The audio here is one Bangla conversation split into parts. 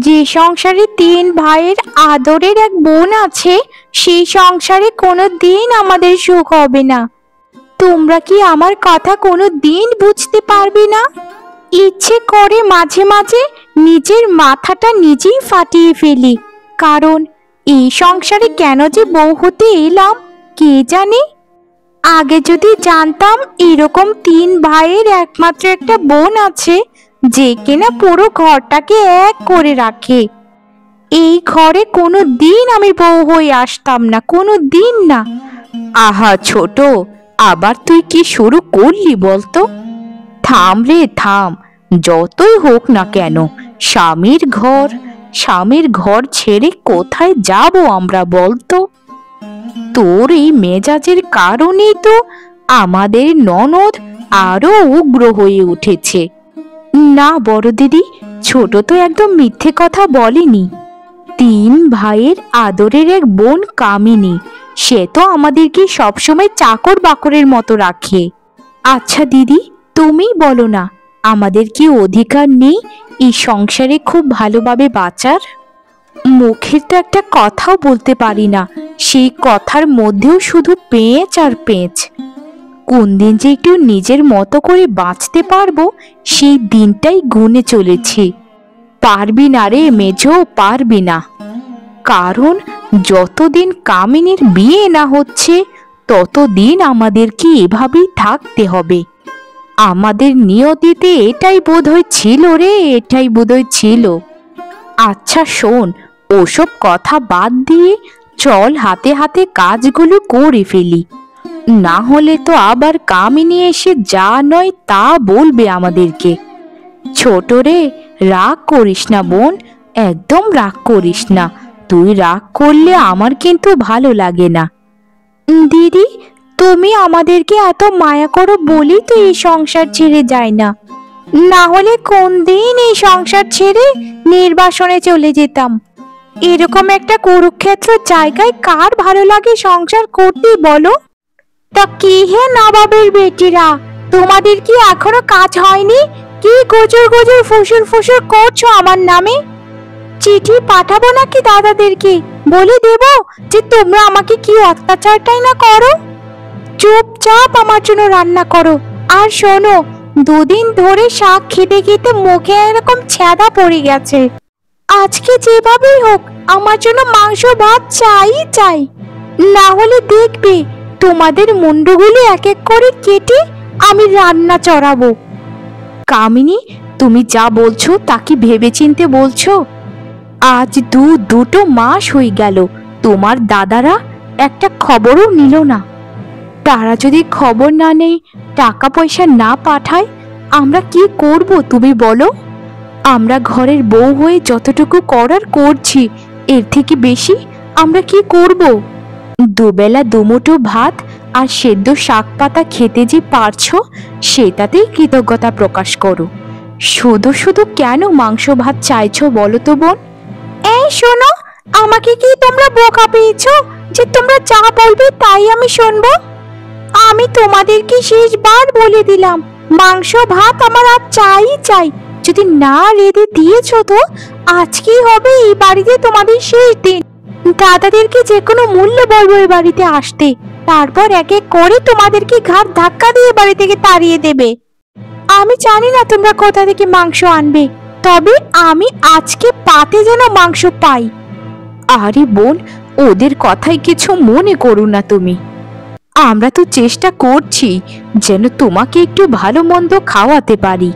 যে সংসারে 3 ভাইয়ের আদরের এক বোন আছে, সেই সংসারে কোনো দিন আমাদের সুখ হবে না। তোমরা কি আমার কথা কোনো দিন বুঝতে পারবে না? ইচ্ছে করে মাঝে মাঝে নিজের মাথাটা নিজেই ফাটিয়ে ফেলি, কারণ এই সংসারে কেন যে বউ হতে এলাম কে জানে। আগে যদি জানতাম এরকম 3 ভাইয়ের একমাত্র একটা বোন আছে যে কিনা পুরো ঘরটাকে এক করে রাখে, এই ঘরে কোনো দিন আমি বউ হয়ে আসতাম না, কোনো দিন না। আহা ছোট, আবার তুই কি শুরু করলি বলতো? থাম রে থাম, যতই হোক না কেন স্বামীর ঘর ছেড়ে কোথায় যাব আমরা বলতো? তোর এই মেজাজের কারণেই তো আমাদের ননদ আরো উগ্র হয়ে উঠেছে। না বড় দিদি, ছোট তো একদম মিথ্যে কথা বলেনি। 3 ভাইয়ের আদরের এক বোন কামিনী, সে তো আমাদেরকে সবসময় চাকর বাকরের মতো রাখে। আচ্ছা দিদি, তুমি বলো না, আমাদের কি অধিকার নেই এই সংসারে খুব ভালোভাবে বাঁচার? মুখের তো একটা কথাও বলতে পারি না, সেই কথার মধ্যেও শুধু পেঁচ আর পেঁচ। কোন দিন যে একটু নিজের মতো করে বাঁচতে পারবো সেই দিনটাই গুনে চলেছি। পারবি না রে মেজো, পারবি না। কারণ যতদিন কামিনীর বিয়ে না হচ্ছে ততদিন আমাদেরকে এভাবেই থাকতে হবে। আমাদের নিয়তিতে এটাই বোধহয় ছিল রে, এটাই বোধহয় ছিল। আচ্ছা শোন, ওসব কথা বাদ দিয়ে চল হাতে হাতে কাজগুলো করে ফেলি, না হলে তো আবার কামিনী এসে যা নয় তা বলবে আমাদেরকে। ছোট রে, রাগ করিস না বোন, একদম রাগ করিস না। তুই রাগ করলে আমার কিন্তু ভালো লাগে না। দিদি, তুমি আমাদেরকে এত মায়া করো বলি তো এই সংসার ছেড়ে যায় না, না হলে কোন দিন এই সংসার ছেড়ে নির্বাসনে চলে যেতাম। এরকম একটা কুরুক্ষেত্র জায়গায় কার ভালো লাগে সংসার করতে বলো? তা কি হে নবাবের বেটিরা, তোমাদের কি এখনো কাজ হয়নি? কি গজর গজর ফুসুর ফুসুর করছো আমার নামে? চিঠি পাঠাবো নাকি দাদাদেরকে, বলে দেব যে তোমরা আমাকে কি অত্যাচারটাই না করো? চুপচাপ আমার জন্য রান্না করো। আর শোনো, 2 দিন ধরে শাক খেতে খেতে মুখে এরকম ছেঁদা পড়ে গেছে। আজকে যেভাবেই হোক আমার জন্য মাংস ভাত চাই চাই, না হলে দেখবে তোমাদের মুন্ডুগুলি এক এক করে কেটে আমি রান্না চড়াবো। কামিনী, তুমি যা বলছো তা কি ভেবেচিন্তে বলছো? আজ 2 মাস হয়ে গেল তোমার দাদারা একটা খবরও নিল না। তারা যদি খবর না নেই, টাকা পয়সা না পাঠায়, আমরা কি করব তুমি বলো? আমরা ঘরের বউ হয়ে যতটুকু করার করছি, এর থেকে বেশি আমরা কি করব? 2 বেলা 2 মুঠো ভাত আর সেদ্ধ শাক পাতা খেতে যে পারছো সেটাতেই কৃতজ্ঞতা প্রকাশ করো। শুধু শুধু কেন মাংস ভাত চাইছো বলো তো বোন? এই শোনো, আমাকে কি তোমরা বোকা পেয়েছো যে তোমরা যা বলবে তাই আমি শুনবো? আমি তোমাদেরকে শেষবার বলে দিলাম, মাংস ভাত আমার আর চাই চাই। যদি না রেঁধে দিয়েছো তো আজকেই হবে এই বাড়িতে তোমাদের শেষ দিন। দাদাদেরকে যে কোনো মূল্যে বলবো এই বাড়িতে আসতে, তারপর এক এক করে তোমাদেরকে ঘাট ধাক্কা দিয়ে বাড়ি থেকে তাড়িয়ে দেবে। আমি জানি না তোমরা কোথা থেকে মাংস আনবে, তবে আমি আজকে পাতে যেন মাংস পাই। আরে বোন, ওদের কথাই কিছু মনে করো না তুমি। আমরা তো চেষ্টা করছি যেন তোমাকে একটু ভালো মন্দ খাওয়াতে পারি।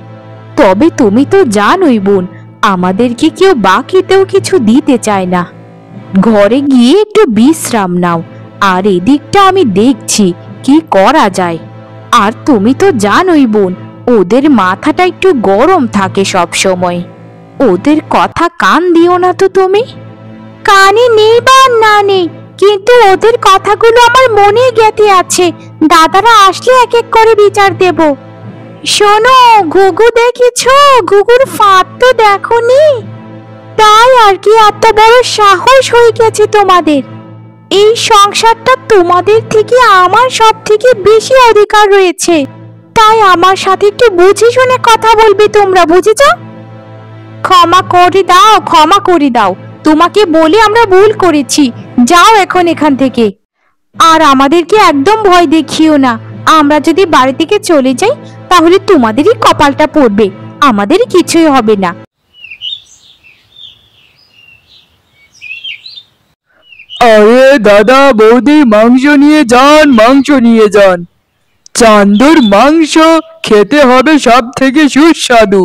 তবে তুমি তো জানোই বোন, আমাদেরকে কেউ বাকিতেও কিছু দিতে চায় না। ঘরে গিয়ে একটু বিশ্রাম নাও, আর এদিকটা আমি দেখছি কি করা যায়। আর তুমি তো জানোই বোন, ওদের মাথাটা একটু গরম থাকে সব সময়। ওদের কথা কান দিও না তো তুমি। কানে নেই বা না নেই, কিন্তু ওদের কথাগুলো আমার মনে গেঁথে আছে। দাদারা আসলে এক এক করে বিচার দেব। শোনো, ঘুঘু দেখেছো? ঘুঘুর ফাঁদ তো দেখোনি? তাই আর কি এত বড় সাহস হয়ে গেছে তোমাদের? এই সংসারটা তোমাদের থেকে আমার সব থেকে বেশি অধিকার রয়েছে, তাই আমার সাথে একটু বুঝে শুনে কথা বলবে তোমরা, বুঝেছো? ক্ষমা করে দাও, ক্ষমা করে দাও। তোমাকে বলে আমরা ভুল করেছি। যাও এখন এখান থেকে। আর আমাদেরকে একদম ভয় দেখিও না। আমরা যদি বাড়ি থেকে চলে যাই তাহলে তোমাদেরই কপালটা পড়বে, আমাদের কিছুই হবে না। আরে দাদা বৌদি, মাংস নিয়ে যান, মাংস নিয়ে যান। চান্দুর মাংস খেতে হবে সব থেকে সুস্বাদু।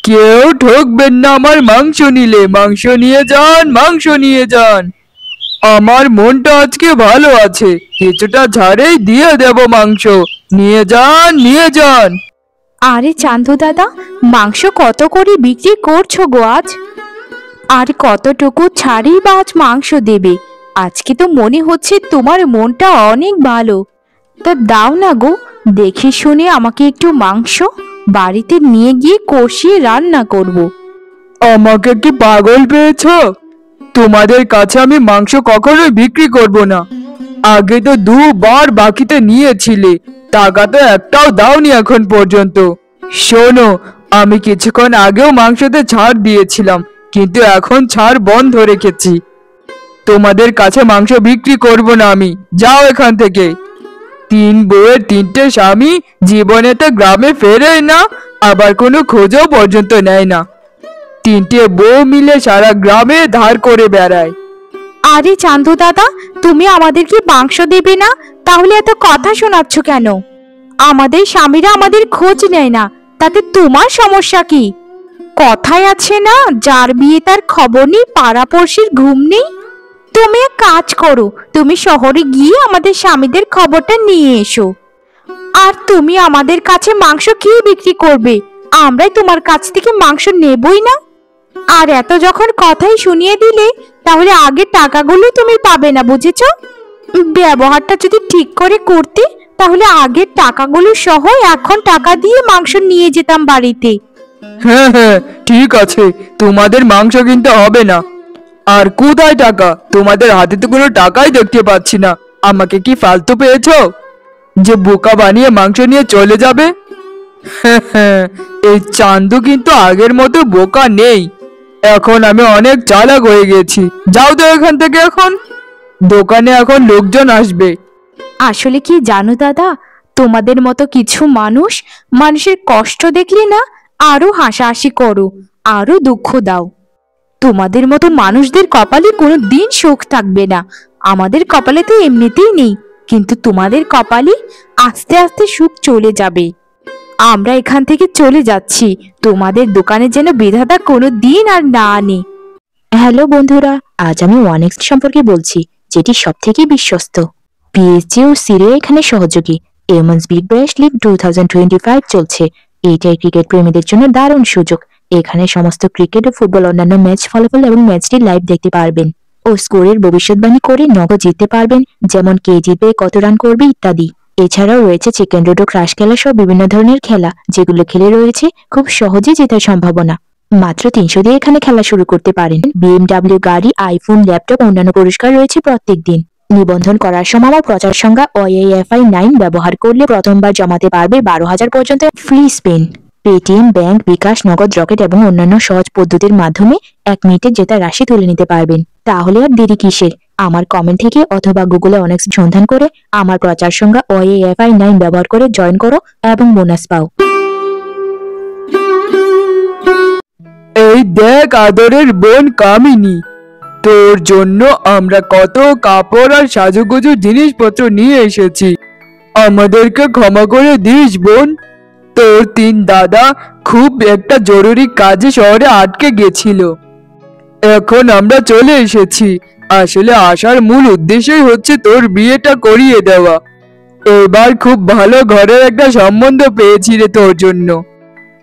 কেউ ঠকবেন না আমার মাংস নিলে। মাংস নিয়ে যান, মাংস নিয়ে যান। আমার মনটা আজকে ভালো আছে, কিছুটা ঝাড়েই দিয়ে দেব মাংস। নিয়ে যান, নিয়ে যান। আরে চান্দু দাদা, মাংস কত করে বিক্রি করছো গো আজ? আর কতটুকু ছাড়ই বা আজ মাংস দেবে? আজকে তো মনে হচ্ছে তোমার মনটা অনেক ভালো। তা দাও না গো, দেখে শুনে আমাকে একটু মাংস, বাড়িতে নিয়ে গিয়ে কষিয়ে রান্না করব। আমাকে কি পাগল পেয়েছো? তোমাদের কাছে আমি মাংস কখনোই বিক্রি করব না। আগে তো 2 বার বাকিতে নিয়েছিলে, টাকা তো একটাও দাওনি এখন পর্যন্ত। শোনো, আমি কিছুক্ষণ আগেও মাংসতে ছাড় দিয়েছিলাম, কিন্তু এখন ছাড় বন্ধ রেখেছি। তোমাদের কাছে মাংস বিক্রি করব না আমি। যাও এখান থেকে। 3 বউয়ের 3টে স্বামী, জীবনে তো গ্রামে ফেরেই না, আবার কোনো খোঁজও পর্যন্ত নেয় না। 3টে বউ মিলে সারা গ্রামে ধার করে বেড়ায়। আরে চান্দু দাদা, তুমি আমাদেরকে মাংস দেবে না, তাহলে এত কথা শোনাচ্ছ কেন? আমাদের স্বামীরা আমাদের খোঁজ নেয় না, তাতে তোমার সমস্যা কি? কথায় আছে না, যার বিয়ে তার খবর নেই, পাড়াপড়শির ঘুম নেই। তুমি এক কাজ করো, তুমি শহরে গিয়ে আমাদের স্বামীদের খবরটা নিয়ে এসো। আর তুমি আমাদের কাছে মাংস কি বিক্রি করবে? আমরাই তোমার কাছ থেকে মাংস নেবই না। আর এত যখন কথাই শুনিয়ে দিলে, তাহলে আগের টাকাগুলো তুমি পাবে না, বুঝেছো? ব্যবহারটা যদি ঠিক করে করতে, তাহলে আগের টাকাগুলো সহ এখন টাকা দিয়ে মাংস নিয়ে যেতাম বাড়িতে। হ্যাঁ হ্যাঁ, ঠিক আছে, তোমাদের মাংস কিনতে হবে না। আর কোথায় টাকা? তোমাদের হাতে তো কোনো টাকাই দেখতে পাচ্ছি না। আমাকে কি ফালতু পেয়েছো যে বোকা বানিয়ে মাংস নিয়ে চলে যাবে? হ্যাঁ হ্যাঁ, এই চান্দু কিন্তু আগের মতো বোকা নেই। এখন আমি অনেক চালাক হয়ে গেছি। যাও তো এখান থেকে এখন। দোকানে এখন লোকজন আসবে। আসলে কি জানো দাদা, তোমাদের মতো কিছু মানুষ মানুষের কষ্ট দেখলে না আরো হাসাহাসি করো, আরো দুঃখ দাও। তোমাদের মতো মানুষদের কপালে কোনো দিন সুখ থাকবে না। আমাদের কপালে তো এমনিতেই নেই, কিন্তু তোমাদের কপালে আস্তে আস্তে সুখ চলে যাবে। আমরা এখান থেকে চলে যাচ্ছি, তোমাদের দোকানে যেন বিধাতা কোনো দিন আর না আনে। হ্যালো বন্ধুরা, আজ আমি ওয়ানেক্স সম্পর্কে বলছি, যেটি সব থেকে বিশ্বস্ত। পিএসজি ও সিরিয়া এখানে সহযোগী। এমন্স বিগ ব্যাশ লিগ 2025 চলছে। এইটাই ক্রিকেট প্রেমীদের জন্য দারুণ সুযোগ। এখানে সমস্ত ক্রিকেট ও ফুটবল অন্যান্য ম্যাচ ফলাফল এবং ম্যাচটি লাইভ দেখতে পারবেন ও স্কোরের ভবিষ্যৎবাণী করে নগদ জিততে পারবেন, যেমন কে জিতবে, কত রান করবে ইত্যাদি। এছাড়াও রয়েছে চিকেন রোড ও ক্রাশ খেলা সহ বিভিন্ন ধরনের খেলা, যেগুলো খেলে রয়েছে খুব সহজে জেতার সম্ভাবনা। মাত্র 300 দিয়ে এখানে খেলা শুরু করতে পারেন। BMW গাড়ি, আইফোন, ল্যাপটপ, অন্যান্য পুরস্কার রয়েছে প্রত্যেক দিন। নিবন্ধন করার সময় আমার প্রচার সংখ্যা OAFI 9 ব্যবহার করলে প্রথমবার জমাতে পারবে 12,000 পর্যন্ত ফ্রি স্পিন। পেটিএম, ব্যাংক, বিকাশ, নগদ, রকেট এবং অন্যান্য সহজ পদ্ধতির মাধ্যমে 1 মিনিটে জেতা রাশি তুলে নিতে পারবেন। তাহলে আর দেরি কিসের? আমার কমেন্ট থেকে অথবা গুগলে অনেক সন্ধান করে আমার প্রচার সংখ্যা OAFI 9 ব্যবহার করে জয়েন করো এবং বোনাস পাও। এই দেখ আদরের বোন কামিনী, তোর জন্য আমরা কত কাপড় আর সাজুগুজু জিনিসপত্র নিয়ে এসেছি। আমাদেরকে ক্ষমা করে দিস বোন। তোর 3 দাদা খুব একটা জরুরি কাজে শহরে আটকে গেছিল। এখন আমরা চলে এসেছি। আসলে আসার মূল উদ্দেশ্যই হচ্ছে তোর বিয়েটা করিয়ে দেওয়া। এবার খুব ভালো ঘরের একটা সম্বন্ধ পেয়েছি রে তোর জন্য,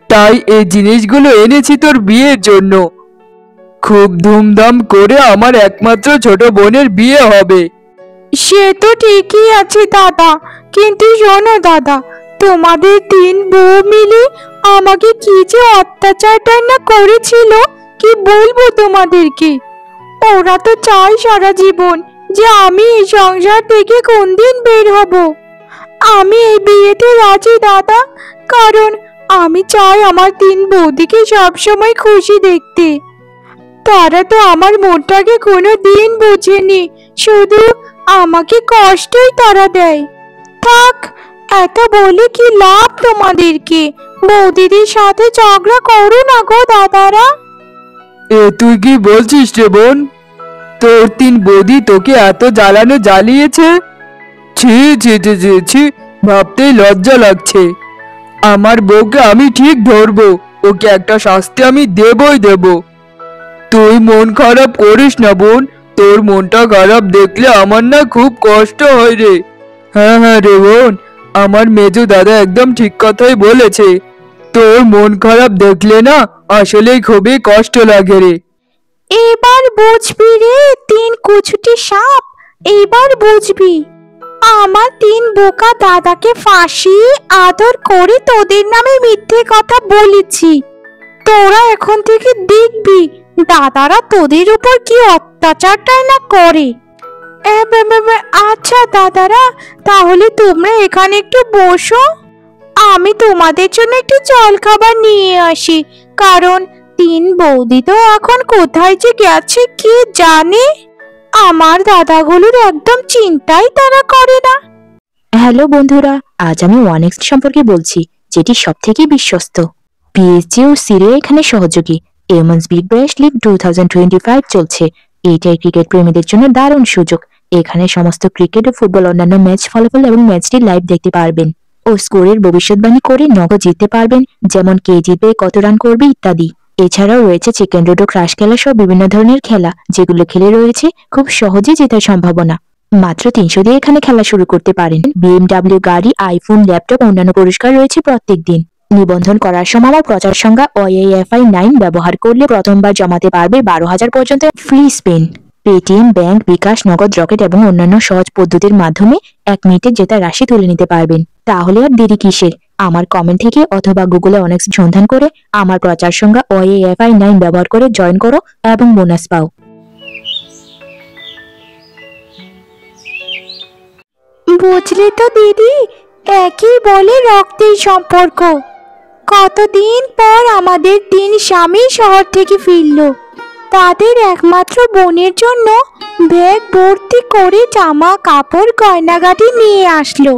তাই এই জিনিসগুলো এনেছি তোর বিয়ের জন্য। খুব ধুমধাম করে আমার একমাত্র ছোট বোনের বিয়ে হবে। সে তো ঠিকই আছে দাদা, কিন্তু শোনো দাদা, তোমাদের 3 বউ মিলে আমাকে কি যে অত্যাচারটা না করেছিল, কি বলবো তোমাদেরকে। ওরা তো চায় সারা জীবন যে আমি এই সংসার থেকে কোন দিন বের হব। আমি এই বিয়েতে রাজি দাদা, কারণ আমি চাই আমার তিন বৌদিকে সবসময় খুশি দেখতে। তারা তো আমার মনটাকে কোনো দিন বোঝেনি, শুধু আমাকে কষ্টই তারা দেয়। থাক, এত বলে কি লাভ তোমাদেরকে? বৌদিদের সাথে ঝগড়া করো না গো দাদারা। এ তুই কি বলছিস রে বোন? তোর তিন বৌদি তোকে এত জ্বালিয়েছে? ছি ছি ছি ছি ছি, ভাবতেই লজ্জা লাগছে। আমার বউকে আমি ঠিক ধরবো, ওকে একটা শাস্তি আমি দেবই দেব। তুই মন খারাপ করিস না বোন, তোর মনটা খারাপ দেখলে আমার না খুব কষ্ট হয় রে। হ্যাঁ হ্যাঁ রে বোন, আমার মেজো দাদা একদম ঠিক কথাই বলেছে। তোর মন খারাপ দেখলে না আসলেই খুবই কষ্ট লাগে রে। এবার বুঝবি রে তিন কুচুটি সাপ, এবার বুঝবি। আমার তিন বোকা দাদাকে ফাঁসিয়ে আদর করে তোদের নামে মিথ্যে কথা বলেছি। তোরা এখন থেকে দেখবি দাদারা তোদের উপর কি অত্যাচারটাই না করে। আচ্ছা দাদারা, তাহলে তোমরা এখানে একটু বসো, আমি তোমাদের জন্য একটু জল খাবার নিয়ে আসি। কারণ তিন বৌদি তো এখন কোথায় যে গেছে কে জানে। আমার দাদাগুলোর একদম চিন্তাই তারা করে না। হ্যালো বন্ধুরা, আজ আমি ওয়ানেক্স সম্পর্কে বলছি, যেটি সব থেকে বিশ্বস্ত। পিএসজি ও সিরিয়া এখানে সহযোগী। এমন্স বিগ ব্যাশ লিগ 2025 চলছে। এইটাই ক্রিকেট প্রেমীদের জন্য দারুণ সুযোগ। এখানে সমস্ত ক্রিকেট ও ফুটবল অন্যান্য ম্যাচ ফলাফল এবং ম্যাচটি লাইভ দেখতে পারবেন ও স্কোরের ভবিষ্যৎবাণী করে নগদ জিততে পারবেন, যেমন কে জিতবে, কত রান করবে ইত্যাদি। এছাড়াও রয়েছে চিকেন রোড ও ক্রাশ খেলা সহ বিভিন্ন ধরনের খেলা, যেগুলো খেলে রয়েছে খুব সহজে জেতার সম্ভাবনা। মাত্র 300 দিয়ে এখানে খেলা শুরু করতে পারেন। BMW গাড়ি, আইফোন, ল্যাপটপ অন্যান্য পুরস্কার রয়েছে প্রত্যেক দিন। নিবন্ধন করার সময় আমার প্রচার সংখ্যা OAFI 9 ব্যবহার করলে প্রথমবার জমাতে পারবে 12,000 পর্যন্ত ফ্রি স্পিন। পেটিএম, ব্যাংক, বিকাশ, নগদ, রকেট এবং অন্যান্য সহজ পদ্ধতির মাধ্যমে 1 মিনিটে জেতা রাশি তুলে নিতে পারবেন। তাহলে আর দেরি কিসের? আমার কমেন্ট থেকে অথবা গুগলে অনেক সন্ধান করে আমার প্রচার সংখ্যা OAFI 9 ব্যবহার করে জয়েন করো এবং বোনাস পাও। বুঝলি তো দিদি, একই বলে রক্তের সম্পর্ক। কতদিন পর আমাদের 3 স্বামী শহর থেকে ফিরলো। তাদের একমাত্র বোনের জন্য ব্যাগ ভর্তি করে জামা কাপড় গয়নাগাটি নিয়ে আসলো।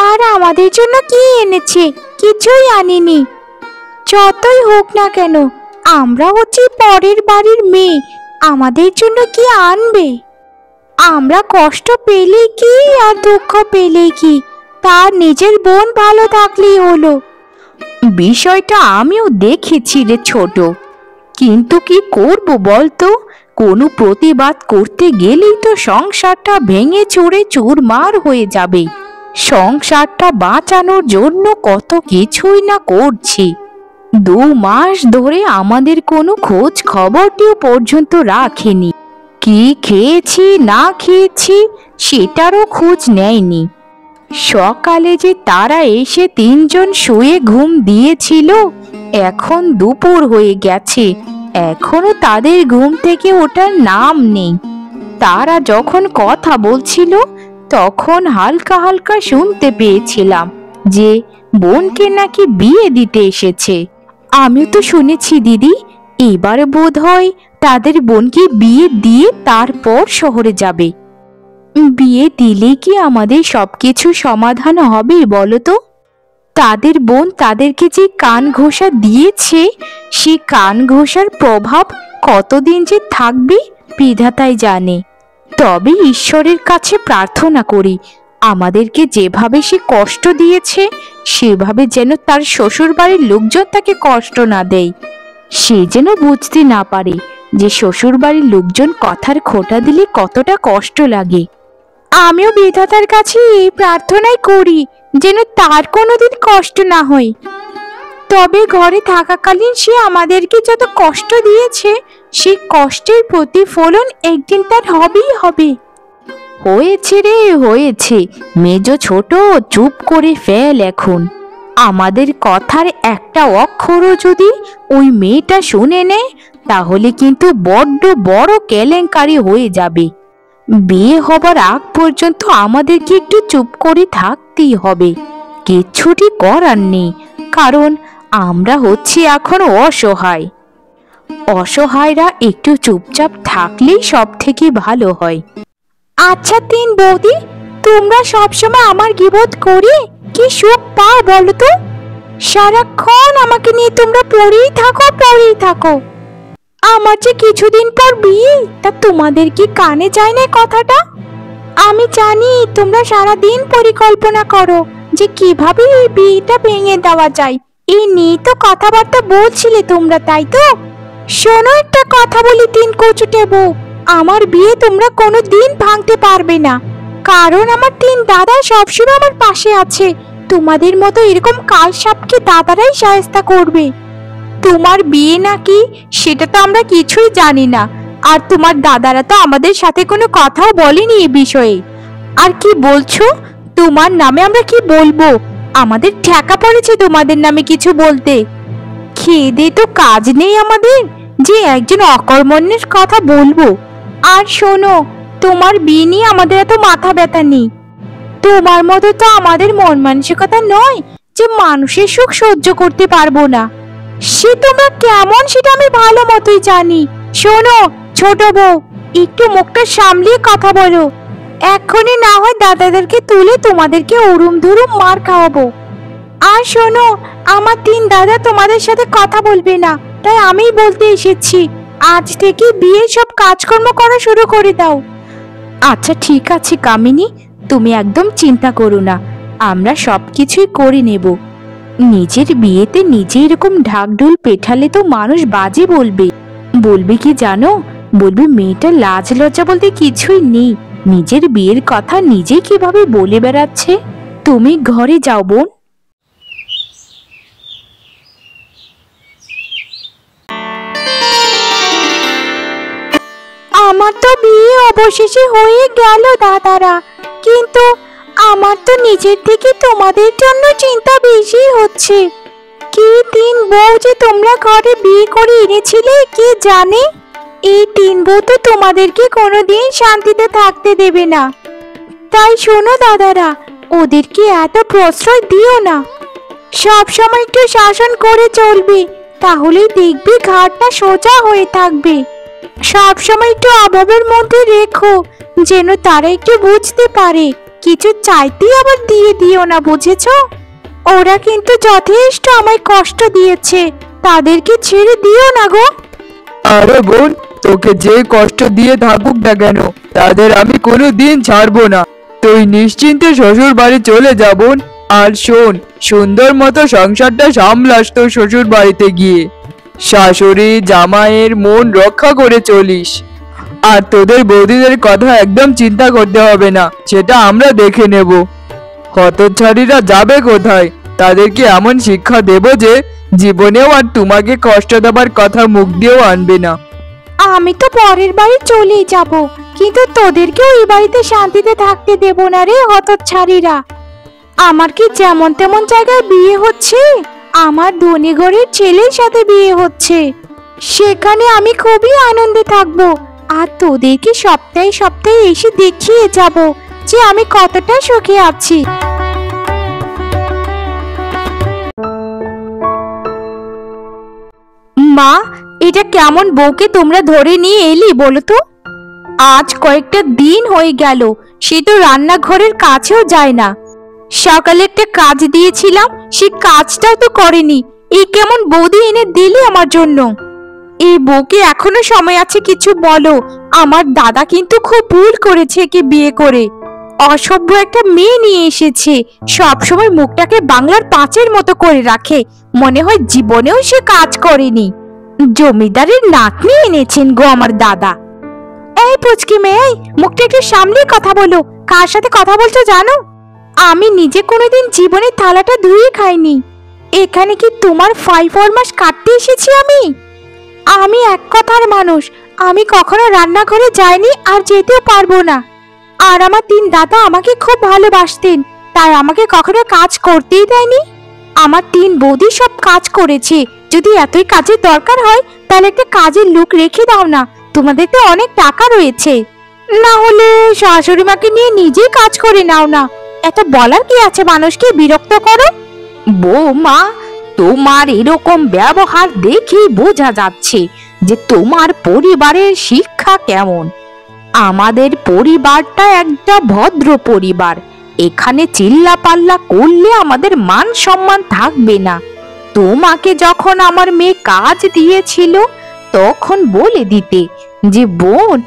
আর আমাদের জন্য কি এনেছে? কিছুই আনেনি। যতই হোক না কেন, আমরা হচ্ছি পরের বাড়ির মেয়ে, আমাদের জন্য কি আনবে? আমরা কষ্ট পেলে কি আর দুঃখ পেলে কি, তার নিজের বোন ভালো থাকলেই হলো। বিষয়টা আমিও দেখেছি রে ছোট, কিন্তু কি করব বলতো? কোনো প্রতিবাদ করতে গেলেই তো সংসারটা ভেঙে চুরে চুরমার হয়ে যাবে। সংসারটা বাঁচানোর জন্য কত কিছুই না করছি। 2 মাস ধরে আমাদের কোনো খোঁজ খবরটিও পর্যন্ত রাখেনি। কি খেয়েছি না খেয়েছি সেটারও খোঁজ নেয়নি। সকালে যে তারা এসে 3 জন শুয়ে ঘুম দিয়েছিল, এখন দুপুর হয়ে গেছে, এখনো তাদের ঘুম থেকে ওঠার নাম নেই। তারা যখন কথা বলছিল তখন হালকা হালকা শুনতে পেয়েছিলাম যে বোনকে নাকি বিয়ে দিতে এসেছে। আমিও তো শুনেছি দিদি, এবার বোধহয় তাদের বোনকে বিয়ে দিয়ে তারপর শহরে যাবে। বিয়ে দিলে কি আমাদের সবকিছু সমাধান হবে বলো তো? তাদের বোন তাদেরকে যে কান ঘোষা দিয়েছে, সে কান ঘোষার প্রভাব কতদিন যে থাকবে বিধাতাই জানে। তবে ঈশ্বরের কাছে প্রার্থনা করি, আমাদেরকে যেভাবে সে কষ্ট দিয়েছে সেভাবে যেন তার শ্বশুর বাড়ির লোকজন তাকে কষ্ট না দেয়। সে যেন বুঝতে না পারে যে শ্বশুর বাড়ির লোকজন কথার খোঁটা দিলে কতটা কষ্ট লাগে। আমিও বিধাতার কাছে এই প্রার্থনাই করি যেন তার কোনোদিন কষ্ট না হয়। তবে ঘরে থাকাকালীন সে আমাদেরকে যত কষ্ট দিয়েছে, সে কষ্টের প্রতিফলন একদিন তার হবেই হবে। হয়েছে রে হয়েছে, মেজো ছোট চুপ করে ফেল এখন। আমাদের কথার একটা অক্ষরও যদি ওই মেয়েটা শুনে নেয়, তাহলে কিন্তু বড্ড বড় কেলেঙ্কারি হয়ে যাবে। বিয়ে হবার আগ পর্যন্ত আমাদেরকে একটু চুপ করে থাকতেই হবে, কিচ্ছুটি করার নেই। কারণ আমরা হচ্ছি এখন অসহায়। অসহায়রা একটু চুপচাপ থাকলেই সব থেকে ভালো হয়। আচ্ছা তিন বৌদি, তোমরা সবসময় আমার গীবত করে কি সুখ পাও বলো তো? সারাক্ষণ আমাকে নিয়ে তোমরা পড়েই থাকো। আমার যে কিছুদিন পর বিয়ে, তা তোমাদের কি কানে যায় না কথাটা? আমি জানি তোমরা সারাদিন পরিকল্পনা করো যে কিভাবে এই বিয়েটা ভেঙে দেওয়া যায়। এই নিয়ে তো কথাবার্তা বলছিলে তোমরা, তাই তো? শোনো, একটা কথা বলি তিন কচুটে বউ, আমার বিয়ে তোমরা কোনো দিন ভাঙতে পারবে না, কারণ আমার তিন দাদা সবসময় আমার পাশে আছে। তোমাদের মতো এরকম কালসাপকে দাদারাই শায়েস্তা করবে। তোমার বিয়ে নাকি সেটা তো আমরা কিছুই জানি না, আর তোমার দাদারা তো আমাদের সাথে কোনো কথাও বলেনি এ বিষয়ে। আর কি বলছো? তোমার নামে আমরা কি বলবো? আমাদের ঠেকা পড়েছে তোমাদের নামে কিছু বলতে। খেয়ে দে তো কাজ নেই আমাদের যে একজন অকর্মণ্যের কথা বলবো। আর শোনো, তোমার বিয়ে নিয়ে আমাদের এত মাথা ব্যথা নেই। তোমার মতো তো আমাদের মন মানসিকতা নয় যে মানুষের সুখ সহ্য করতে পারবো না। সে তোমরা কেমন সেটা আমি ভালো মতোই জানি। শোনো ছোট বউ, একটু মুখটা সামলিয়ে কথা বলো, এক্ষুনি না হয় দাদাদেরকে তুলে তোমাদেরকে উড়ুম ধুরুম মার খাওয়াবো। আর শোনো, আমার তিন দাদা তোমাদের সাথে কথা বলবে না, তাই আমিই বলতে এসেছি, আজ থেকে বিয়ের সব কাজকর্ম করা শুরু করে দাও। আচ্ছা ঠিক আছে কামিনী, তুমি একদম চিন্তা করো না, আমরা সবকিছুই করে নেব। নিজের বিয়েতে নিজে এরকম ঢাকঢোল পেঠালে তো মানুষ বাজে বলবে। বলবে কি জানো? বলবে মেয়েটা লাজ লজ্জা বলতে কিছুই নেই, নিজের বিয়ের কথা নিজে কিভাবে বলে বেড়াচ্ছে। তুমি ঘরে যাও বোন। আমার তো বিয়ে অবশেষে হয়ে গেল দাদারা, কিন্তু আমার তো নিজের থেকে তোমাদের জন্য চিন্তা বেশি হচ্ছে। কি তিন বউ যে তোমরা ঘরে বিয়ে করে এনেছিলে কে জানে? এই তিন বউ তো তোমাদেরকে কোনোদিন শান্তিতে থাকতে দেবে না। তাই শোনো দাদারা, ওদেরকে এত প্রশ্রয় দিও না, সব সময় একটু শাসন করে চলবে, তাহলেই দেখবি ঘাটটা সোজা হয়ে থাকবে। সব সময় একটু অভাবের মধ্যে রেখো, যেন তারা একটু বুঝতে পারে। কিছু চাইতেই আবার দিয়ে দিও না, বুঝেছো? ওরা কিন্তু যথেষ্ট আমায় কষ্ট দিয়েছে, তাদেরকে ছেড়ে দিও না গো। আরে বোন, তোকে যে কষ্ট দিয়ে থাকুক না কেন, তাদের আমি কোনোদিন ছাড়বো না। তুই নিশ্চিন্তে শ্বশুর বাড়ি চলে যা বোন। আর শোন, সুন্দর মতো সংসারটা সামলাস তোর শ্বশুর বাড়িতে গিয়ে। শাশুড়ি জামাইয়ের মন রক্ষা করে চলিস। আর তোদের বৌদিদের কথা একদম চিন্তা করতে হবে না, সেটা আমরা দেখে নেব। হতচ্ছাড়িরা যাবে কোথায়? তাদেরকে এমন শিক্ষা দেব যে জীবনেও আর তোমাকে কষ্ট দেবার কথা মুখ দিয়েও আনবে না। আমি তো পরের বাড়ি চলেই যাব, কিন্তু তোদেরকেও এই বাড়িতে শান্তিতে থাকতে দেব না রে হতচ্ছাড়িরা। আমার কি যেমন তেমন জায়গায় বিয়ে হচ্ছে? আমার ধনী ঘরের ছেলের সাথে বিয়ে হচ্ছে, সেখানে আমি খুবই আনন্দে থাকবো। আর তোদেরকে সপ্তাহে সপ্তাহে এসে দেখিয়ে যাব যে আমি কতটা সুখে আছি। মা, এটা কেমন বউকে তোমরা ধরে নিয়ে এলি বলো তো? আজ কয়েকটা দিন হয়ে গেল, সে তো রান্নাঘরের কাছেও যায় না। সকালে একটা কাজ দিয়েছিলাম, সে কাজটাও তো করেনি। এই কেমন বৌদি এনে দিলে আমার জন্য? এই বউকে এখনো সময় আছে কিছু বলো। আমার দাদা কিন্তু খুব ভুল করেছে একে বিয়ে করে। অসভ্য একটা মেয়ে নিয়ে এসেছে, সব সময় মুখটাকে বাংলার পাঁচের মতো করে রাখে, মনে হয় জীবনেও সে কাজ করেনি। জমিদারের নাতনি এনেছেন গো আমার দাদা। এই পুচকি মেয়ে, মুখটা একটু সামলে কথা বলো। কার সাথে কথা বলছো জানো? আমি নিজে কোনোদিন জীবনে থালাটা ধুয়ে খাইনি। এখানে কি তোমার 5 মাস কাটতে এসেছি আমি? আমি এক কথার মানুষ, আমি কখনো রান্নাঘরে যাইনি আর যেতেও পারবো না। আর আমার তিন দাদা আমাকে খুব ভালোবাসতেন, তাই আমাকে কখনো কাজ করতেই দেয়নি। আমার তিন বৌদি সব কাজ করেছে। যদি এতই কাজের দরকার হয় তাহলে একটা কাজের লোক রেখে দাও না, তোমাদের তো অনেক টাকা রয়েছে। না হলে শাশুড়ি মাকে নিয়ে নিজেই কাজ করে নাও না। এত বলার কি আছে মানুষকে বিরক্ত করো? বৌমা, তোমার এরকম ব্যবহার দেখেই বোঝা যাচ্ছে যে তোমার পরিবারের শিক্ষা কেমন। আমাদের পরিবারটা একটা ভদ্র পরিবার, এখানে চিল্লাপাল্লা করলে আমাদের মান সম্মান থাকবে না। তোমাকে যখন আমার মেয়ে কাজ দিয়েছিল তখন বলে দিতে যে বোন,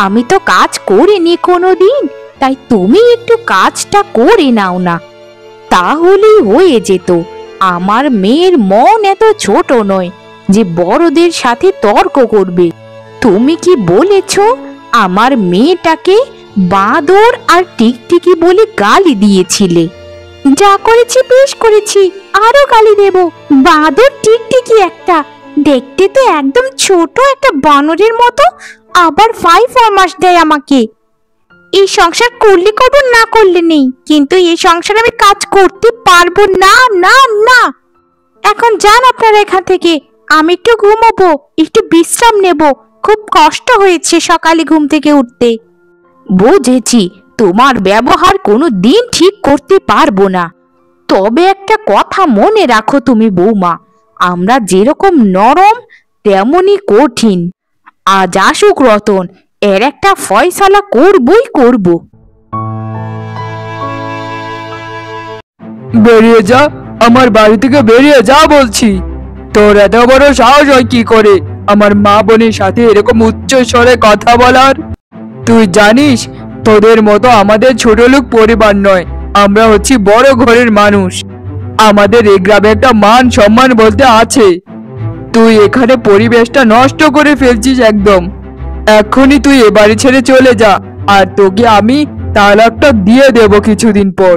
আমি তো কাজ করিনি কোনোদিন, তাই তুমি একটু কাজটা করে নাও না, তাহলেই হয়ে যেত। আমার মেয়ের মন এত ছোট নয় যে বড়দের সাথে তর্ক করবে। তুমি কি বলেছ আমার মেয়েটাকে বাঁদর আর টিকটিকি বলে গালি দিয়েছিলে? যা করেছি বেশ করেছি, আরো গালি দেব। বাঁদর টিকটিকি একটা, দেখতে তো একদম ছোট একটা বানরের মতো, আবার 5 ফরমাস দেয় আমাকে। এই সংসার করলে করব, না করলে নেই, কিন্তু এই সংসারে আমি কাজ করতে পারবো না না না। এখন যান আপনারা এখান থেকে, আমি একটু ঘুমাবো, একটু বিশ্রাম নেব, খুব কষ্ট হয়েছে সকালে ঘুম থেকে উঠতে। বুঝেছি, তোমার ব্যবহার কোনো দিন ঠিক করতে পারবো না। তবে একটা কথা মনে রাখো তুমি বৌমা, আমরা যেরকম নরম তেমনি কঠিন। আজ আসুক রতন, এর একটা ফয়সালা করবই করব। বেরিয়ে যা, আমার বাড়ি থেকে বেরিয়ে যা বলছি। তোর এত বড় সাহস হয় কি করে আমার মা বোনের সাথে এরকম উচ্চ স্বরে কথা বলার? তুই জানিস তোদের মতো আমাদের ছোট লোক পরিবার নয়, আমরা হচ্ছি বড় ঘরের মানুষ। আমাদের এই গ্রামে একটা মান সম্মান বলতে আছে। তুই এখানে পরিবেশটা নষ্ট করে ফেলছিস একদম। এখনই তুই এ বাড়ি ছেড়ে চলে যা, আর তোকে আমি তালাকটা দিয়ে দেব কিছুদিন পর।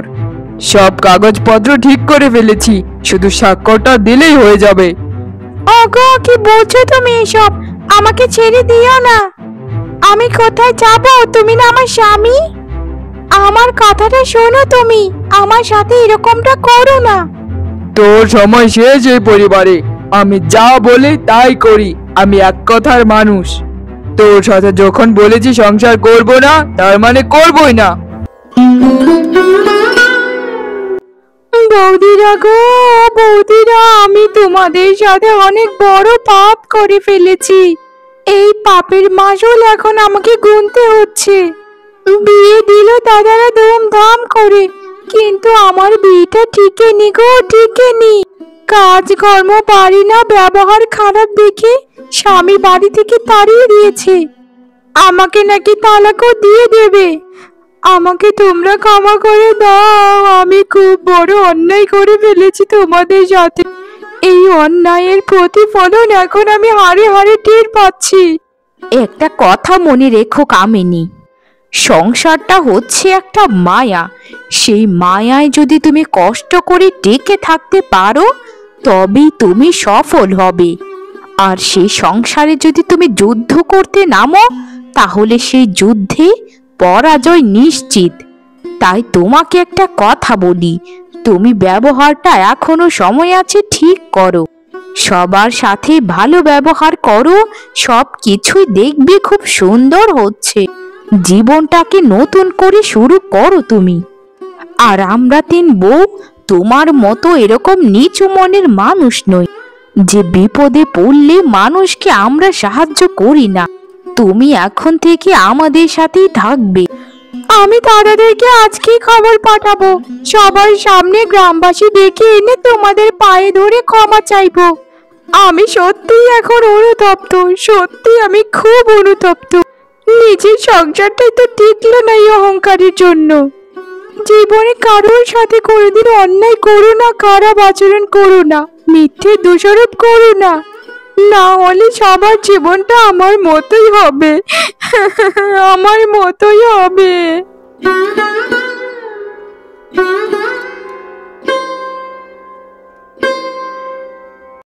সব কাগজপত্র ঠিক করে ফেলেছি, শুধু স্বাক্ষরটা দিলেই হয়ে যাবে। ওগো, কি বলছো তুমি এসব? আমাকে ছেড়ে দিও না। আমি কোথায় যাব? তুমি না আমার স্বামী। আমার কথাটা শোনো, তুমি আমার সাথে এরকমটা করো না। তোর সময় শেষ এই পরিবারে। আমি যা বলি তাই করি, আমি এক কথার মানুষ। তোর সাথে যখন বলেছি সংসার করব না, তার মানে করবই না। বৌদিরা গো, বৌদিরা, আমি তোমাদের সাথে অনেক বড় পাপ করে ফেলেছি। এই পাপের মাসুল এখন আমাকে গুনতে হচ্ছে। বিয়ে দিল দাদারা ধুমধাম করে, কিন্তু আমার বিয়েটা টিকেনি গো, টিকেনি। কাজকর্ম পারি না, ব্যবহার খারাপ দেখে স্বামী বাড়ি থেকে তাড়িয়ে দিয়েছে। আমাকে নাকি তালাকও দিয়ে দেবে। আমাকে তোমরা ক্ষমা করে দাও, আমি খুব বড় অন্যায় করে ফেলেছি তোমাদের সাথে। এই অন্যায়ের প্রতিফলন এখন আমি হাড়ে হাড়ে টের পাচ্ছি। একটা কথা মনে রেখো কামিনী, সংসারটা হচ্ছে একটা মায়া। সেই মায়ায় যদি তুমি কষ্ট করে টিকে থাকতে পারো তবেই তুমি সফল হবে। আর সেই সংসারে যদি তুমি যুদ্ধ করতে নামো তাহলে সেই যুদ্ধে পরাজয় নিশ্চিত। তাই তোমাকে একটা কথা বলি, তুমি ব্যবহারটা এখনো সময় আছে ঠিক করো। সবার সাথে ভালো ব্যবহার করো, সব কিছুই দেখবে খুব সুন্দর হচ্ছে। জীবনটাকে নতুন করে শুরু করো তুমি। আর আমরা 3 বউ তোমার মতো এরকম নিচু মনের মানুষ নই যে বিপদে পড়লে মানুষকে আমরা সাহায্য করি না। তুমি এখন থেকে আমাদের সাথেই থাকবে। আমি দাদাদেরকে আজকেই খবর পাঠাবো, সবার সামনে গ্রামবাসী ডেকে এনে তোমাদের পায়ে ধরে ক্ষমা চাইবো। আমি সত্যিই এখন অনুতপ্ত, সত্যি আমি খুব অনুতপ্ত। নিজের সংসারটাই তো টিকলো না এই অহংকারের জন্য। জীবনে কারোর সাথে কোনোদিন অন্যায় করো না, খারাপ আচরণ করো না, মিথ্যে দোষারোপ করো না, না হলে সবার জীবনটা আমার মতোই হবে। আমার মতোই হবে।